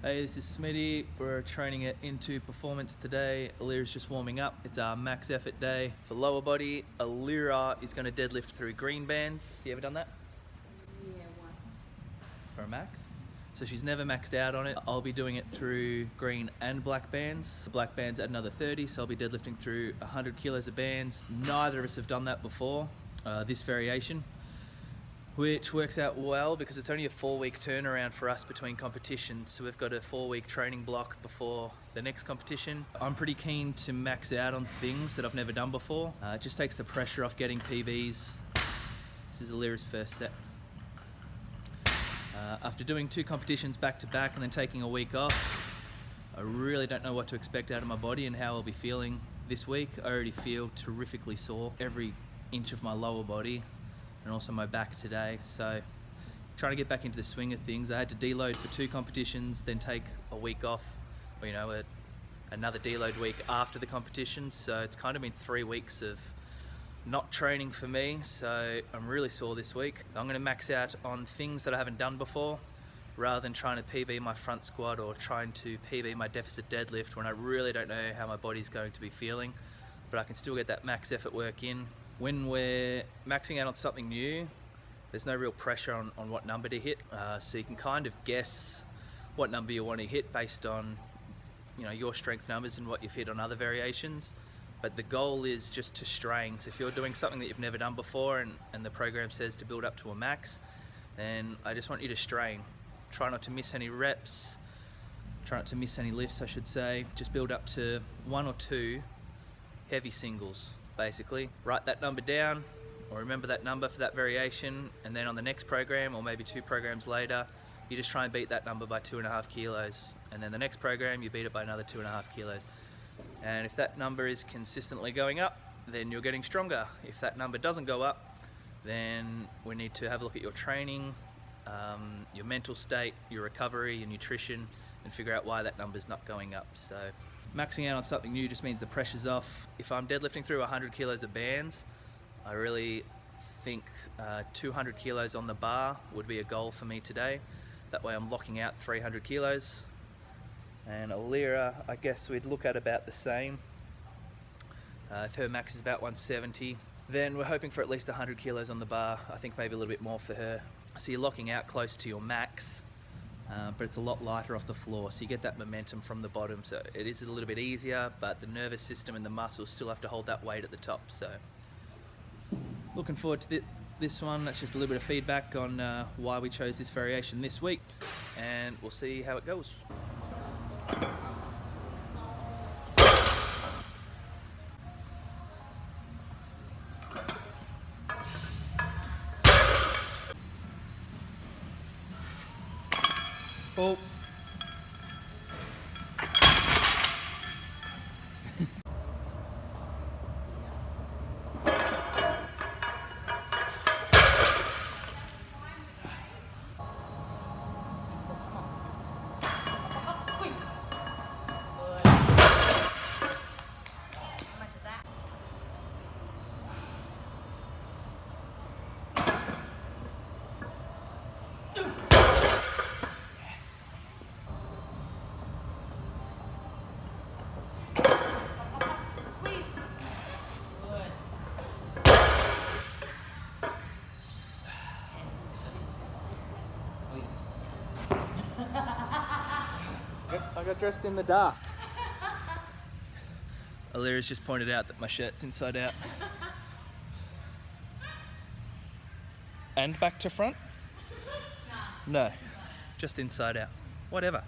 Hey, this is Smitty. We're training it into performance today. Alira's just warming up. It's our max effort day. For lower body, Alira is going to deadlift through green bands. You ever done that? Yeah, once. For a max? So she's never maxed out on it. I'll be doing it through green and black bands. The black bands at another 30, so I'll be deadlifting through 100 kilos of bands. Neither of us have done that before, this variation, which works out well because it's only a 4-week turnaround for us between competitions. So we've got a 4-week training block before the next competition. I'm pretty keen to max out on things that I've never done before. It just takes the pressure off getting PBs. This is Alira's first set. After doing 2 competitions back to back and then taking a week off, I really don't know what to expect out of my body and how I'll be feeling this week. I already feel terrifically sore, every inch of my lower body and also my back today. So trying to get back into the swing of things. I had to deload for 2 competitions, then take a week off, or, another deload week after the competition. So it's kind of been 3 weeks of not training for me, so I'm really sore this week. I'm going to max out on things that I haven't done before rather than trying to PB my front squat or trying to PB my deficit deadlift when I really don't know how my body's going to be feeling, but I can still get that max effort work in. When we're maxing out on something new, there's no real pressure on what number to hit, so you can kind of guess what number you want to hit based on your strength numbers and what you've hit on other variations. But the goal is just to strain. So if you're doing something that you've never done before and the program says to build up to a max, then I just want you to strain. Try not to miss any reps, try not to miss any lifts, I should say. Just build up to 1 or 2 heavy singles, basically. Write that number down or remember that number for that variation, and then on the next program or maybe 2 programs later, you just try and beat that number by 2.5 kilos. And then the next program, you beat it by another 2.5 kilos. And if that number is consistently going up, then you're getting stronger. If that number doesn't go up, then we need to have a look at your training, your mental state, your recovery, your nutrition, and figure out why that number's not going up. So maxing out on something new just means the pressure's off. If I'm deadlifting through 100 kilos of bands, I really think 200 kilos on the bar would be a goal for me today. That way I'm locking out 300 kilos. And Alira, I guess we'd look at about the same. If her max is about 170, then we're hoping for at least 100 kilos on the bar. I think maybe a little bit more for her. So you're locking out close to your max, but it's a lot lighter off the floor. So you get that momentum from the bottom. So it is a little bit easier, but the nervous system and the muscles still have to hold that weight at the top. So looking forward to this one. That's just a little bit of feedback on why we chose this variation this week, and we'll see how it goes. Oh. I got dressed in the dark. Alira's just pointed out that my shirt's inside out. And back to front? No, just inside out. Whatever.